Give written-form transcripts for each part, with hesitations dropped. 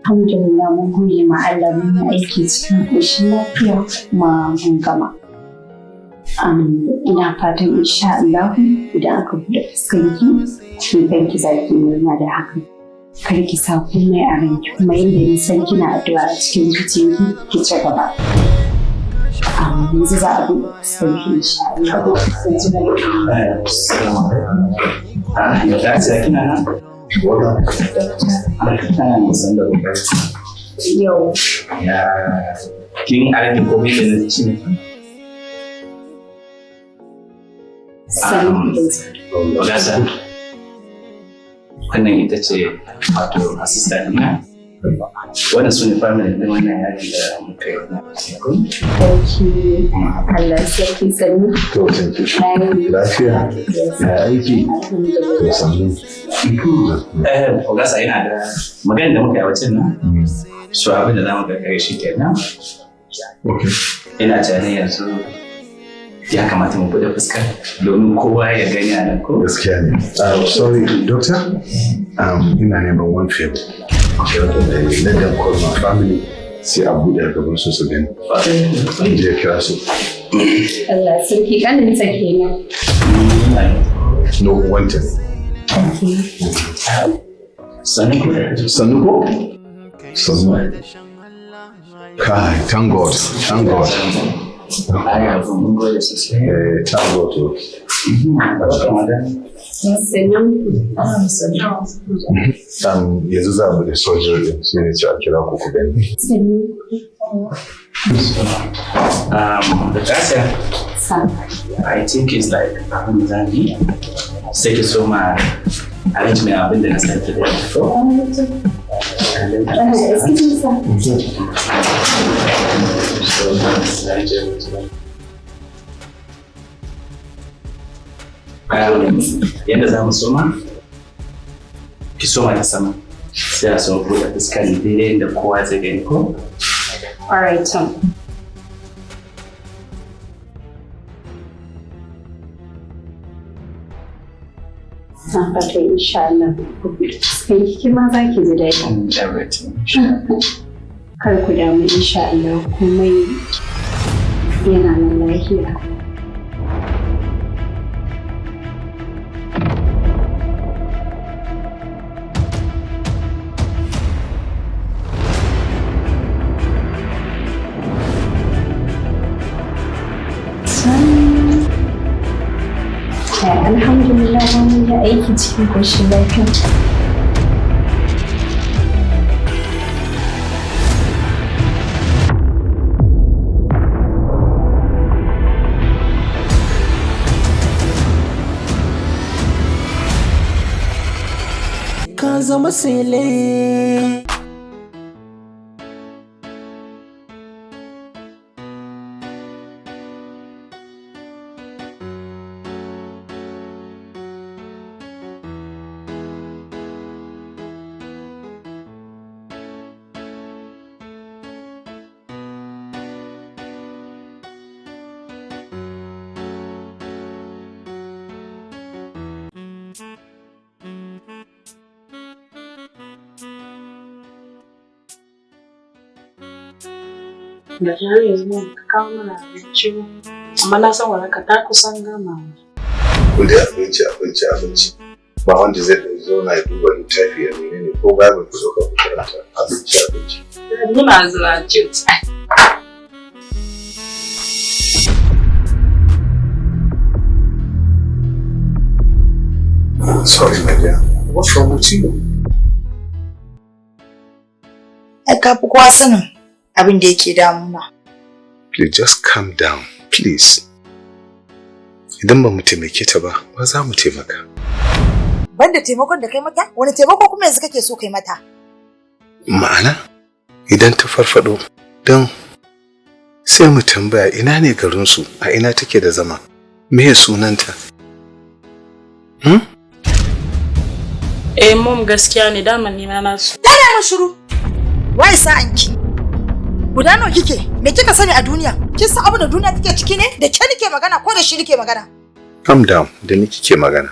Alhamdulillah mun gode ma Allah mun yi aiki cikin ƙoshin lafiya kuma mun gama. Ina fatan insha Allah idan aka buɗe fuskanki kin kanki zaki murna da haka. Kar ki sa komai a ranki kuma yanda ni san kina addu'a a cikin zuciyarki ki ci gaba. Yanzu za a buɗe fuskanki insha Allah. Yau. Kin arki komai da na ci ne. Wannan ita ce wato assistant na. Wannan su ne family ɗin wannan yari da muka yi na Allah sarki sani. To, lafiya, ya aiki, to sannu. Ogasa yana da magana da muka yi wacin nan. So abin da za mu gagare shi kenan. Ina tunanin yanzu ya kamata mu buɗe fuska domin kowa ya gani a nan ko? Gaskiya ne. Sorry, doctor. Ina neman one favor. Let them call my family. Sai a buɗe gaban su gani. Je kira su. Allah sarki kanin sa kenan. No, wanted. Sannu ko? Sannu. Kai, thank God. Thank God. Thank God. Yanzu za mu da sojoji din shi ne ci a kira ku gani. I think it's like abin da zan yi sai ki so ma arrangement abin da na san ki da yadda za mu soma ki soma ta sama sai a soma buɗe fuska ne daidai da kowa zai gani ko? Alright, Tom. Na fata insha Allah kai kima za ki ji daɗi. Kar ku damu insha Allah komai yana nan lafiya. Alhamdulillah mun yi aiki cikin ƙoshin lafiya. Kazama Cele. Da har yanzu mun kawo mana abinci amma na san waraka ta kusan gama. Kudi abinci ba wanda zai zo na duba littafi ya menene ko babu ku zo ka karanta abinci. Ni ma zuwa jut. Sorry, my dear. What's wrong with you? Ka fi kowa sanin abin da yake damuna. Please just calm down, please. Idan ba mu taimake ta ba, ba za mu taimaka. Banda taimakon da kai mata, wani taimako kuma yanzu kake so kai mata? Ma'ana, idan ta farfado, don sai mu tambaya ina ne garinsu, a ina take da zama, me sunanta? Mom gaskiya ne daman ni na su. Dana mu shiru. Wai sa'anki. Guda nawa kike? Me kika sani a duniya? Kin san abin da duniya take ciki ne? Da ke nike magana ko da shi nike magana? Calm down, da ni kike magana.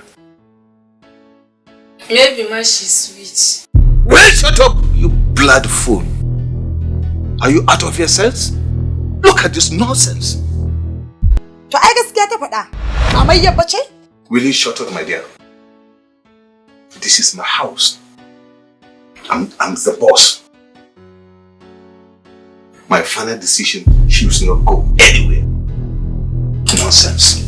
Maybe ma she's sweet. Well, shut up, you blood fool. Are you out of your sense? Look at this nonsense. To ai gaskiya ta faɗa. Amayya bace? Will you shut up, my dear? This is my house. I'm the boss. My final decision, she will not go anywhere. Nonsense.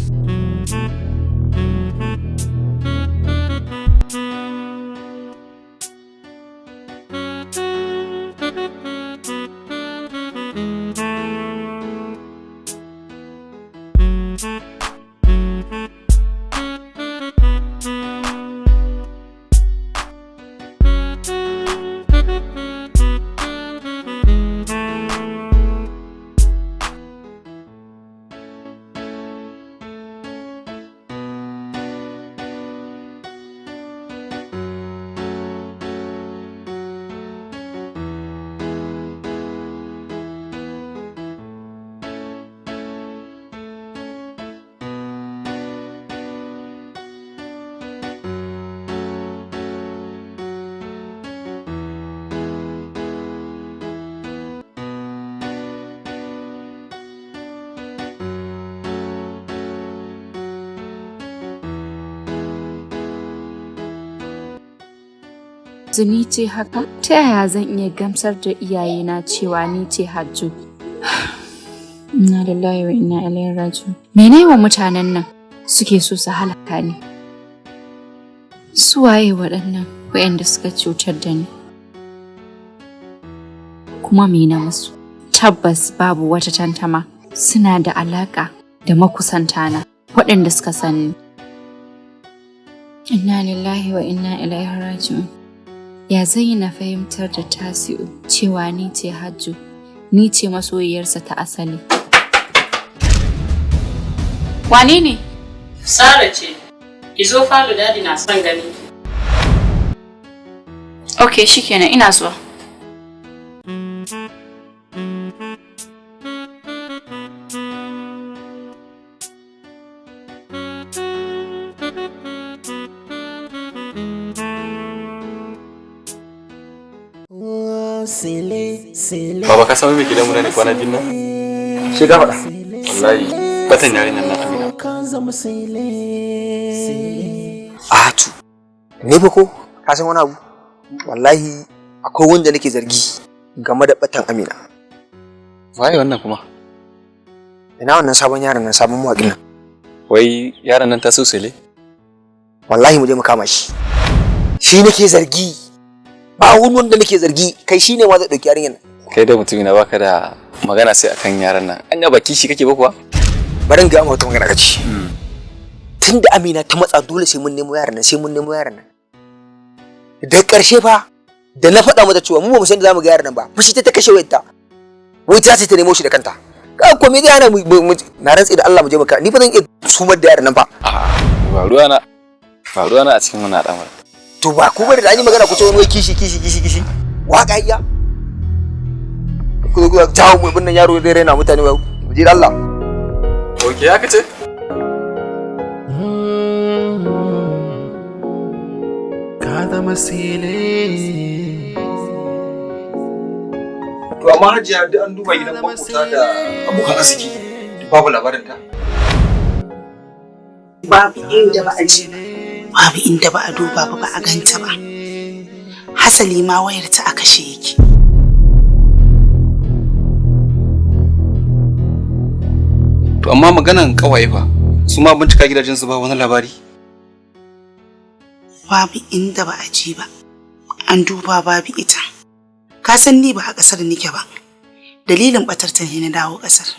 Ni ce haka? Ta yaya zan iya gamsar da iyayena cewa ni ce Hajju? Inna lillahi wa inna ilaihi raji'un. Mene wa mutanen nan suke so su halaka ni? Su waye waɗannan waɗanda suka cutar da ni? Kuma me na musu? Tabbas babu wata tantama suna da alaƙa da makusantana waɗanda suka sani. Inna lillahi wa inna ilaihi raji'un. Ya zai na fahimtar da Tasi'u cewa ni ce Hajju, ni ce masoyiyarsa ta asali. Wane ne? Sara ce. Ki zo falo dadi na son gani. Okay, shikenan ina zuwa. Baba ka san me gidan mu ne kwana biyu nan? Shi ga faɗa. Wallahi batan yarinyar nan Amina. Atu. Ne ba ko ka san wani abu? Wallahi akwai wanda nake zargi game da batan Amina. Waye wannan kuma? Ina wannan sabon yaron nan sabon mawaƙin nan. Wai yaron nan ta so Cele? Wallahi mu je mu kama shi. Shi nake zargi. Ba wani wanda nake zargi kai shine ma zai dauki yarinyar nan. Kai da mutumi na baka da magana sai akan yaran nan. Anya baki shi kake ba kuwa? Bari in ga mu wata magana kace. Tunda Amina ta matsa dole sai mun nemo yaran nan. Da ƙarshe fa da na faɗa mata cewa mu ba mu san da zamu ga yaran nan ba. Fushi ta kashe wayarta. Wai ta ce ta nemo shi da kanta. Ka ko me zai hana mu na rantsi da Allah mu je mu ka. Ni fa zan iya sumar da yaran nan fa. Ba ruwana a cikin wannan al'amari. To ba ku bari da an yi magana ku ce wani wai kishi. Waka iya. Ku jawo mu binnan yaro zai raina mutane ba. Mu je da Allah. Okay, ya kace? Kazama Cele. To amma Hajiya da an duba gidan makwabta da abokan arziki babu labarin ta. Babu inda ba a je ba. Babu inda ba a duba ba a ganta ba. Hasali ma wayar ta a kashe yake. To amma maganan kawaye fa su ma bincika gidajen su ba wani labari. Babu inda ba a je ba. An duba babu ita. Ka san ni ba a ƙasar nike ba. Dalilin batar ta ne na dawo ƙasar.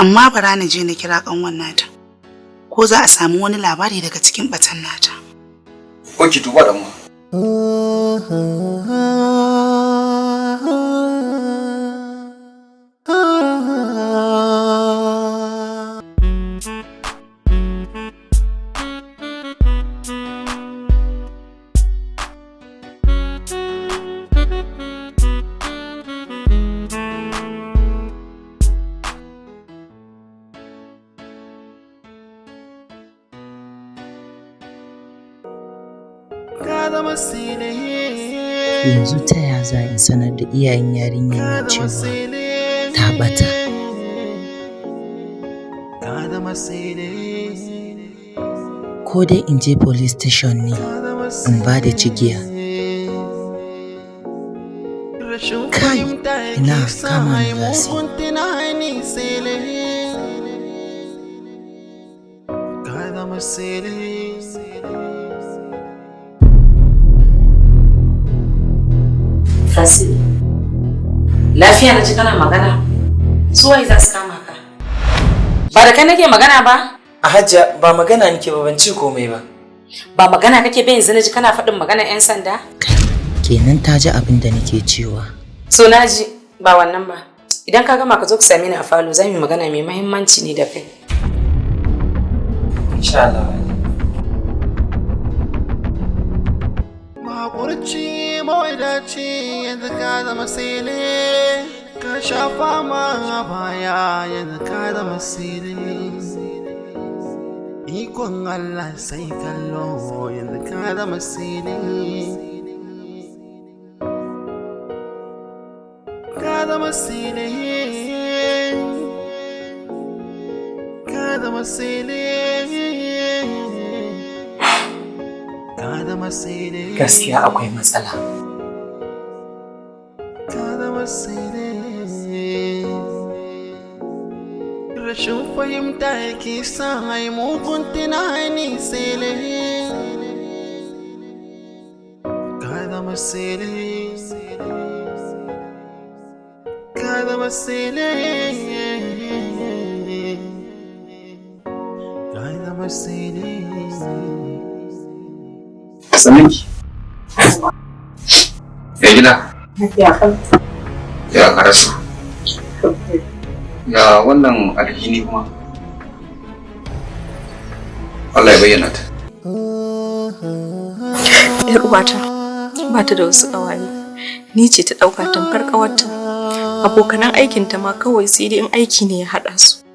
Amma bara na je na kira ƙanwan nata. Ko za a samu wani labari daga cikin batan nata. Oke, to ba da mu. Yanzu ta ya za in sanar da iyayen yarinyar nan cewa ta bata? Ko dai in je police station ne in ba da cigiya? Kai, ina kama ni za su Tasiri, lafiya na ji kana magana? Suwaye za su kama ka? Ba da kai nake magana ba? A Hajja, ba magana nake ba, ban ci komai ba. Ba magana kake ba yanzu na ji kana faɗin magana 'yan sanda? Kenan ta ji abin da nake cewa. So na ji, ba wannan ba. Idan ka gama ka zo ka same ni a falo, za mu yi magana mai muhimmanci ne da kai. Insha Allah. Maƙurci mawadaci yanzu ka zama Cele, ka shafa ma baya yanzu ka zama Cele. Ikon Allah sai kallo yanzu ka zama Cele. Ka zama Cele, ka zama Cele. Gaskiya akwai matsala. Rashin fahimta yake sa hai mugun tunani Cele. Ka zama Cele, ka zama Cele, ka zama Cele. Saninki. Ya gida? Ya karasu. Ya wannan alhini kuma. Allah ya bayyana ta. Yar uwata ba ta da wasu ƙawaye. Ni ce ta ɗauka tamkar ƙawarta. Abokanan aikinta ma kawai sai dai in aiki ne ya haɗa su.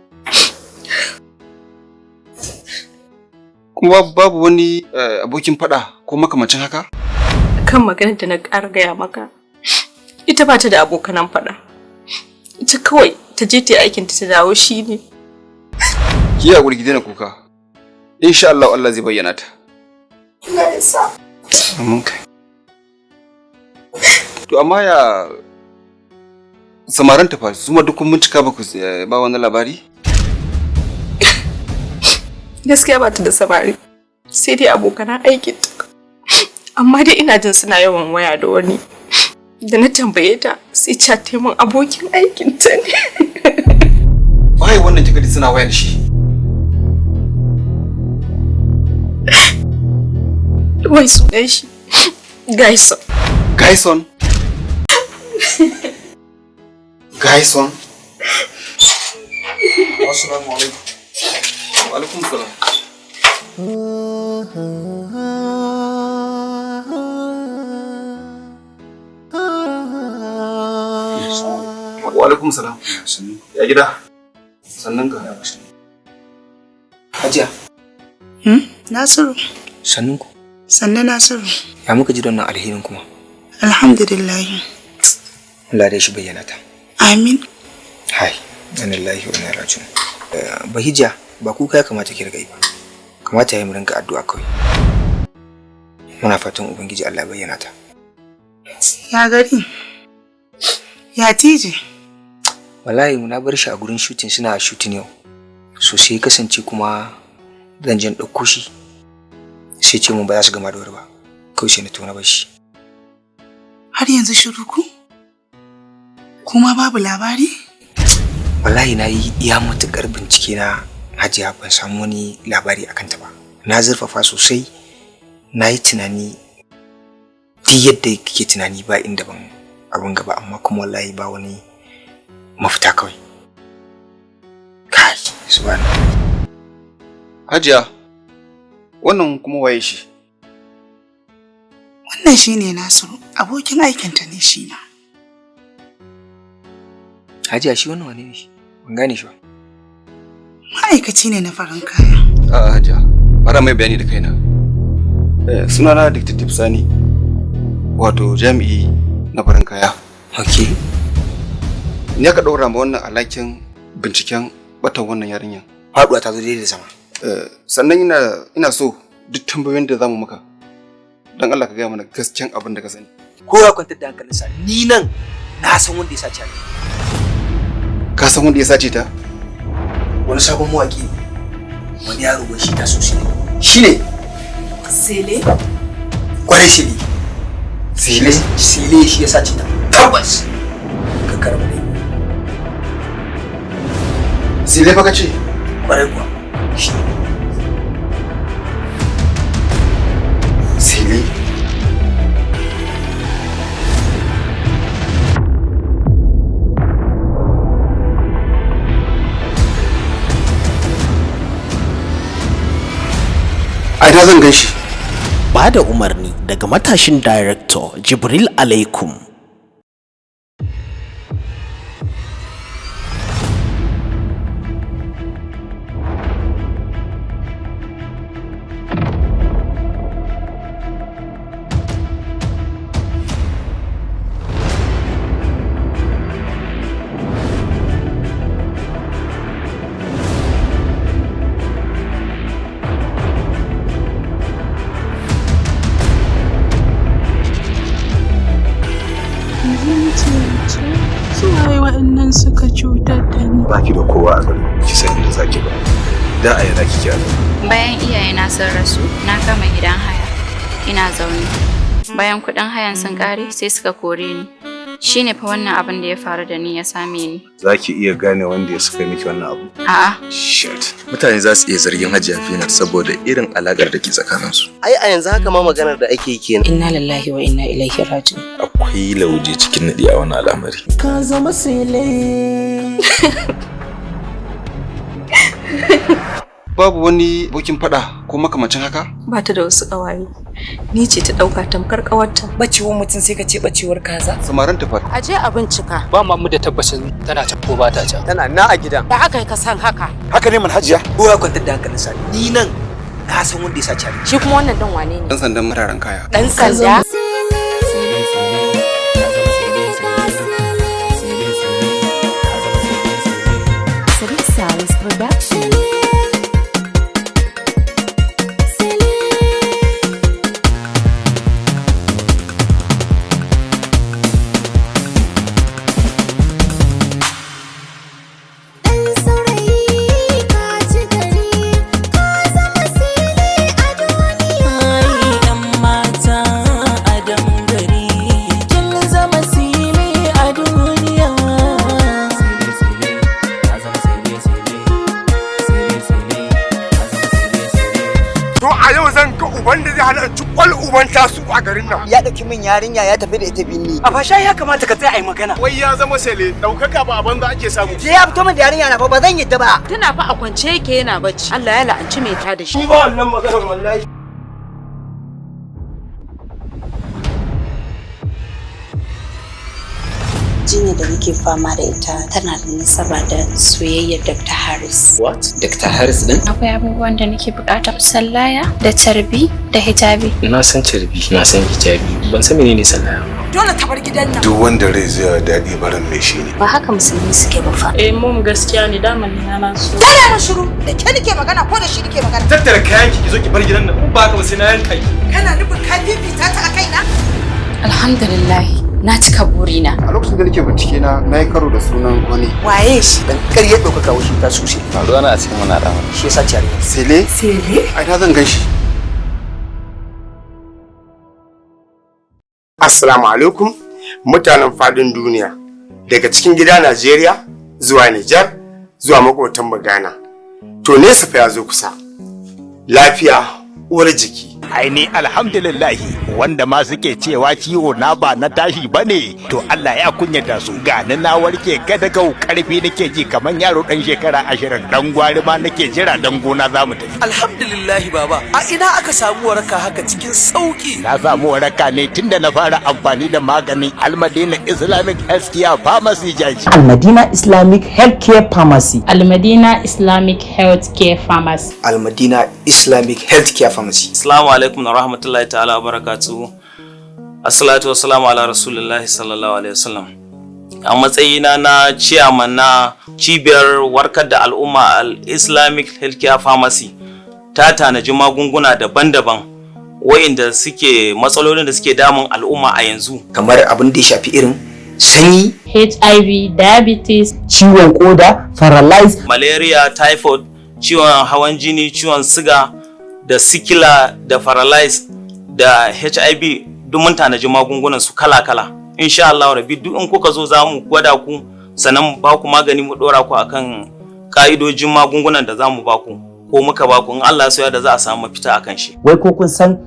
Kuma babu wani abokin fada ko makamancin haka? Kan maganar da na ƙara gaya maka, ita ba ta da abokanan fada. Ita kawai ta je ta yi aikinta ta dawo shi ne. Ki yi haƙuri ki daina kuka. Insha Allah Allah zai bayyana ta. Allah ya sa. Amin kai. To amma ya samaran ta fa su ma duk kun bincika ba ku ba wani labari? Gaskiya ba ta da samari, sai dai abokanan aikinta. Amma dai ina jin suna yawan waya da wani. Da na tambaye ta sai ta taimun abokin aikinta ne. Wai wannan kika ji suna waya da shi? Wai sunan shi Gaison. Gaison? Gaison? Assalamu alaikum. Wa alaikum salam. Wa alaikum salam. Ya gida? Sannan ka. Hajiya. Nasiru. Sannun ku. Sannan Nasiru. Ya muka ji don nan alherin kuma? Alhamdulillah. Allah dai shi bayyana ta. Amin. Hai, inna lillahi wa inna ilaihi raji'un. Bahijja, ba kuka ya kamata ki riga yi ba. Kamata yayi mu rinka addu'a kawai. Muna fatan Ubangiji Allah bayyana ta. Ya gari. Ya tije. Wallahi muna bar shi a gurin shooting suna shooting yau. So sai kasance kuma zan je ɗauko shi. Sai ce mun ba za su gama da wuri ba. Kawai sai na tona bashi. Har yanzu shiru ku? Kuma babu labari? Wallahi na yi iya matuƙar bincike na Hajiya ban samu wani labari akan ta ba. Na zurfafa sosai. Na yi tunani duk yadda kike tunani ba inda ban abin gaba amma kuma wallahi ba wani mafita kawai. Kai, subhanallah. Hajiya, wannan kuma waye shi? Wannan shine Nasiru, abokin aikinta ne shi ma. Hajiya shi wannan wane ne shi? Ban gane shi ba. Ma'aikaci ne na farin kaya. A'a Hajiya, bara mai bayani da kaina. Sunana Detective Sani. wato jami'i na farin kaya. Okay. Ni aka ɗora ma wannan alhakin binciken batan wannan yarinyar. Faɗuwa ta zo daidai da sama. Sannan ina so duk tambayoyin da zamu maka dan Allah ka gaya mana gaskiyan abin da ka sani. Kowa kwantar da hankalinsa, ni nan na san wanda ya sace ta. Ka san wanda ya sace ta? Wani sabon mawaƙi, wani yaro wai shi ta so shi ne. Shi ne? Cele? Kwarai Cele. Cele shi ya sace ta. Tabbas. Ka karɓa dai. Cele fa ka ce? Kwarai kuwa. Shi. Cele. Ina zan gaishe. Ba da umarni daga matashin director Jibril Alaikum. Suka cutar da ni. Baki da kowa a gari, ki san inda zaki ba. Da a yana kike a Bayan iyayena sun rasu, na kama gidan haya. Ina zaune. Bayan kuɗin hayan sun ƙare, sai suka kore ni. Shine fa wannan abin da ya faru da ni ya same ni. Zaki iya gane wanda ya saka miki wannan abu? A'a. Shit. Mutane za su iya zargin Hajiya Finar saboda irin alaƙar da ke tsakaninsu. Ai a yanzu haka ma maganar da ake yi kenan. Inna lillahi wa inna ilaihi raji'un. Akwai lauje cikin nadi a wannan al'amari. Kazama Cele. Babu wani bokin fada ko makamancin haka? Ba ta da wasu ƙawaye. Ni ce ta ɗauka tamkar ƙawarta. Bacewar mutum sai ka ce bacewar kaza. Samarin ta fara. A je a bincika. Ba mu da tabbacin tana can ko ba ta can. Tana na a gidan. Da aka yi ka san haka. Haka ne Hajiya. Kowa kwantar da hankalinsa. Ni nan na san wanda ya sace ni. Shi kuma wannan dan wane ne? Dan sandan mararan kaya. Dan sanda? A garin nan ya dauki min yarinya ya tafi da ita binni. A fasha ya kamata ka tsaya ai magana. Wai ya zama Cele, daukaka ba abin da ake samu. Je ya fito min da yarinya na fa ba zan yadda ba. Tana fa a kwance yake yana bacci. Allah ya la'anci mai ta da shi. Ni ba wannan maganar wallahi. Jinya da nake fama da ita tana da nasaba da soyayyar Dr. Harris. What? Dr. Harris din? Akwai abubuwan da nake bukata. Sallaya da tarbi da hijabi. Na san tarbi, na san hijabi. Ban san menene sallaya ba. Dole ta bar gidan nan. Duk wanda rai zai daɗi barin mai shi ne. Ba haka musulmi suke ba fa. Mum gaskiya ne daman ni na so. Dole mun shiru. Da ke nake magana ko da shi nake magana. Tattara kayan ki zo ki bar gidan nan. Ba haka ba sai na yanka ki. Kana nufin ka fifita ta a kaina? Alhamdulillah. Na cika burina. A lokacin da nake bincike na yi karo da sunan wani. Waye shi? Dan ƙarya ɗaukaka wasu ta sushe. Faruwa na a cikin wani al'amari. Shi yasa ciyar. Cele? Cele? Ai na zan gan shi. Assalamu alaikum mutanen fadin duniya. Daga cikin gida Najeriya zuwa Nijar zuwa makotan Ghana. To nesa fa ya zo kusa. Lafiya uwar jiki. Aini alhamdulillahi wanda ma suke cewa ciwo na ba na tashi bane to Allah ya kunyata su gani na warke kada kau karfi nake ji kaman yaro dan shekara 20 dan gwari ma nake jira dan gona zamu tafi. Alhamdulillahi baba a ina aka samu waraka haka cikin sauki. Na samu waraka ne tunda na fara amfani da maganin Almadina Islamic Healthcare Pharmacy jaji. Almadina Islamic Healthcare Pharmacy. Almadina Islamic Healthcare Pharmacy. Almadina Islamic Healthcare Pharmacy. Assalamu alaikum wa rahmatullahi ta'ala wa barakatuhu. Assalatu wassalamu ala Rasulullahi sallallahu alaihi wasallam. A matsayina na chairman na cibiyar warkar da al'umma al-Islamic Healthcare Pharmacy ta tanaji magunguna daban-daban wa'inda suke matsalolin da suke damun al'umma a yanzu. Kamar abin da ya shafi irin sanyi, HIV, diabetes, ciwon koda, paralyze, malaria, typhoid, ciwon hawan jini, ciwon siga, da sikila, da paralyze, da HIV, duk mun tanaji magungunan su kala-kala. Insha Allah rabbi duk in kuka zo za mu gwada ku sannan ba ku magani mu dora ku akan ka'idojin magungunan da za mu ba ku ko muka ba ku in Allah ya da za a samu mafita akan shi. Wai ko kun san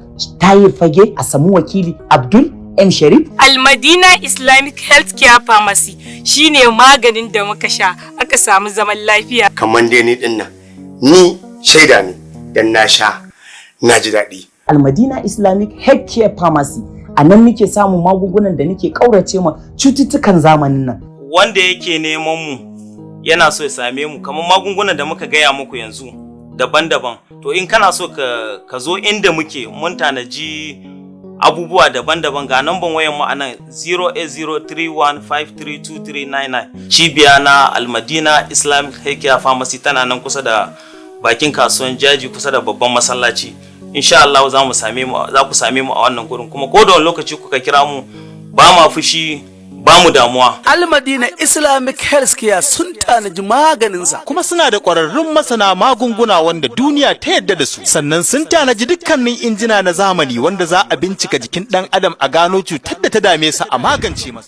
tayi fage a samu wakili Abdul M Sharif? Al-Madina Islamic Healthcare Pharmacy shine maganin da muka sha aka samu zaman lafiya. Kamar dai ni din nan ni shaida ne dan na sha na ji daɗi. Al-Madina Islamic Healthcare Pharmacy a nan muke samun magungunan da nake kaurace ma cututtukan zamanin nan. Wanda yake neman mu yana so ya same mu kamar magungunan da muka gaya muku yanzu daban-daban. To in kana so ka zo inda muke mun tanaji abubuwa daban-daban ga namban wayan mu anan 08031532399. Cibiya na Al-Madina Islamic Healthcare Pharmacy tana nan kusa da bakin kasuwan Jaji kusa da babban masallaci. Insha Allah za ku same mu a wannan gurin kuma ko da wani lokaci kuka kira mu ba ma fushi ba mu damuwa. Al-Madina Islamic Healthcare sun tanaji maganinsa kuma suna da ƙwararrun masana magunguna wanda duniya ta yadda da su. Sannan sun tanaji dukkanin injina na zamani wanda za a bincika jikin ɗan adam a gano cutar da ta dame sa a magance masa.